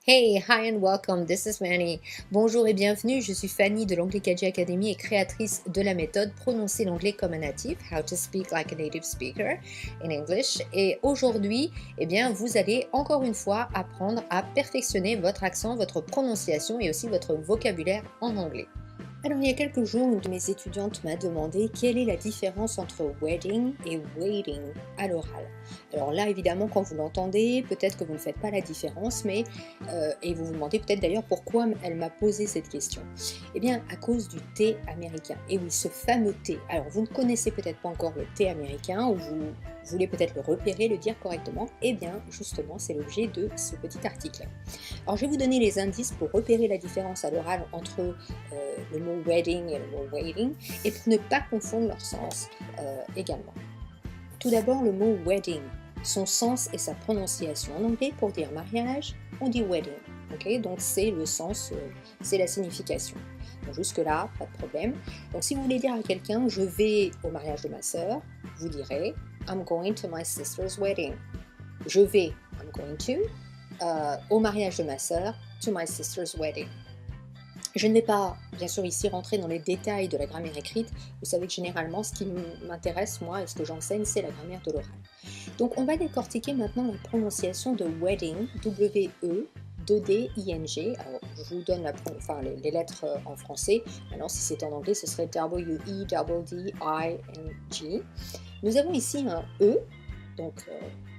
Hey, hi and welcome, this is Fanny. Bonjour et bienvenue, je suis Fanny de l'Anglais KJ Academy et créatrice de la méthode Prononcer l'anglais comme un natif, How to Speak Like a Native Speaker in English. Et aujourd'hui, vous allez encore une fois apprendre à perfectionner votre accent, votre prononciation et aussi votre vocabulaire en anglais. Alors, il y a quelques jours, une de mes étudiantes m'a demandé quelle est la différence entre wedding et waiting à l'oral. Alors là, évidemment, quand vous l'entendez, peut-être que vous ne faites pas la différence, et vous vous demandez peut-être d'ailleurs pourquoi elle m'a posé cette question. Eh bien, à cause du thé américain. Et oui, ce fameux thé. Alors, vous ne connaissez peut-être pas encore le thé américain, ou vous voulez peut-être le repérer, le dire correctement. Eh bien, justement, c'est l'objet de ce petit article. Alors, je vais vous donner les indices pour repérer la différence à l'oral entre le mot wedding et le mot waiting, et pour ne pas confondre leur sens également. Tout d'abord, le mot wedding, son sens et sa prononciation. En anglais, pour dire mariage, on dit wedding. Okay? Donc c'est le sens, c'est la signification. Donc jusque-là, pas de problème. Donc si vous voulez dire à quelqu'un, je vais au mariage de ma sœur, vous direz I'm going to my sister's wedding. Je vais, I'm going to, au mariage de ma sœur, to my sister's wedding. Je ne vais pas, bien sûr, ici rentrer dans les détails de la grammaire écrite. Vous savez que généralement, ce qui m'intéresse, moi, et ce que j'enseigne, c'est la grammaire de l'oral. Donc, on va décortiquer maintenant la prononciation de wedding, W-E, 2D-I-N-G. Alors, je vous donne les lettres en français. Maintenant, si c'était en anglais, ce serait W-E-D-D-I-N-G. Nous avons ici un E, donc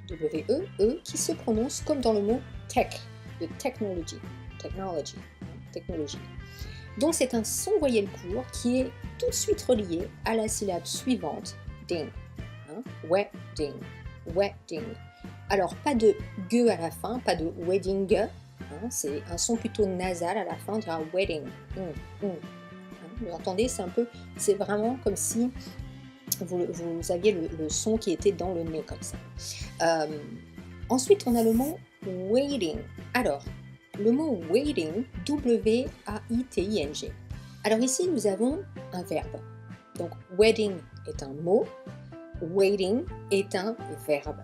W-E, E, qui se prononce comme dans le mot tech, de technology, technologie. Donc c'est un son voyelle court qui est tout de suite relié à la syllabe suivante, ding, wedding, wedding. Alors pas de ge à la fin, pas de wedding, c'est un son plutôt nasal à la fin, on dira wedding, vous entendez, c'est vraiment comme si vous aviez le son qui était dans le nez comme ça. Ensuite on a le mot waiting. Alors, le mot waiting, W-A-I-T-I-N-G. Alors ici, nous avons un verbe. Donc, wedding est un mot, waiting est un verbe.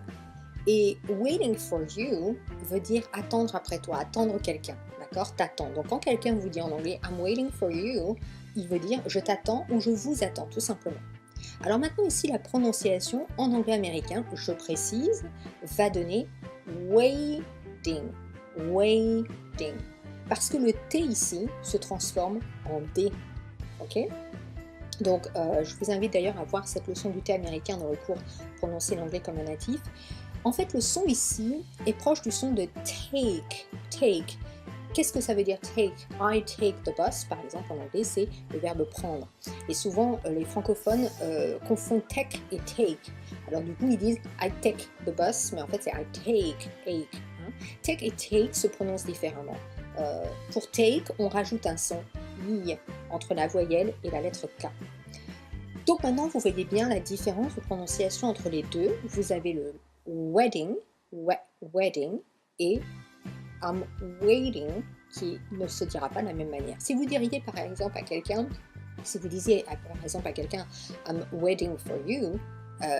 Et waiting for you veut dire attendre après toi, attendre quelqu'un. D'accord? T'attends. Donc, quand quelqu'un vous dit en anglais I'm waiting for you, il veut dire je t'attends ou je vous attends, tout simplement. Alors maintenant, ici, la prononciation en anglais américain, je précise, va donner waiting. Waiting. Parce que le T ici se transforme en D. Ok? Donc, je vous invite d'ailleurs à voir cette leçon du T américain dans le cours Prononcer l'anglais comme un natif. En fait, le son ici est proche du son de take. Take. Qu'est-ce que ça veut dire take? I take the bus, par exemple, en anglais, c'est le verbe prendre. Et souvent, les francophones confondent take et take. Alors du coup, ils disent I take the bus, mais en fait, c'est I take. Take et take se prononcent différemment. Pour take, on rajoute un son I entre la voyelle et la lettre K. Donc maintenant, vous voyez bien la différence de prononciation entre les deux. Vous avez le wedding, wedding, et I'm waiting, qui ne se dira pas de la même manière. Si vous diriez par exemple à quelqu'un, si vous disiez par exemple à quelqu'un I'm waiting for you,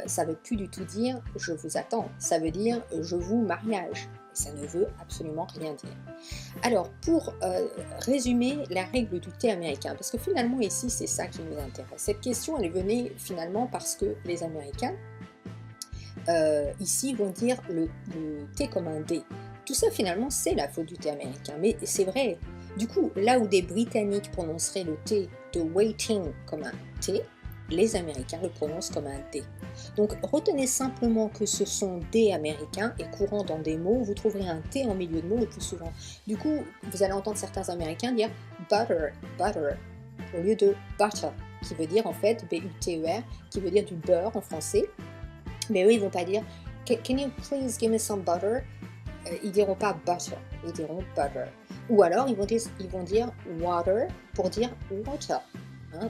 ça ne veut plus du tout dire je vous attends, ça veut dire je vous mariage. Et ça ne veut absolument rien dire. Alors, pour résumer la règle du thé américain, parce que finalement ici c'est ça qui nous intéresse. Cette question elle est venue finalement parce que les Américains ici vont dire le thé comme un D. Tout ça finalement c'est la faute du thé américain, mais c'est vrai. Du coup, là où des Britanniques prononceraient le thé de waiting comme un T, les Américains le prononcent comme un D. Donc retenez simplement que ce son D américain est courant dans des mots, vous trouverez un T en milieu de mots le plus souvent. Du coup, vous allez entendre certains Américains dire butter, butter, au lieu de butter, qui veut dire en fait B-U-T-E-R, qui veut dire du beurre en français. Mais eux, ils vont pas dire can you please give me some butter? Ils diront pas butter, ils diront butter. Ou alors ils vont dire water pour dire water.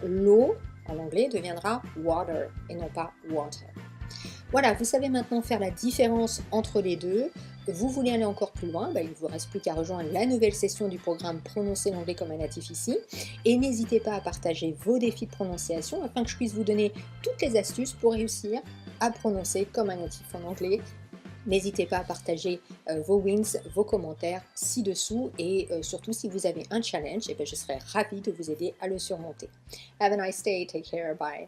L'eau en anglais deviendra water et non pas water. Voilà, vous savez maintenant faire la différence entre les deux. Vous voulez aller encore plus loin, il ne vous reste plus qu'à rejoindre la nouvelle session du programme Prononcer l'anglais comme un natif ici. Et n'hésitez pas à partager vos défis de prononciation afin que je puisse vous donner toutes les astuces pour réussir à prononcer comme un natif en anglais N'hésitez pas à partager vos wins, vos commentaires ci-dessous et surtout si vous avez un challenge, eh bien, je serai ravie de vous aider à le surmonter. Have a nice day, take care, bye.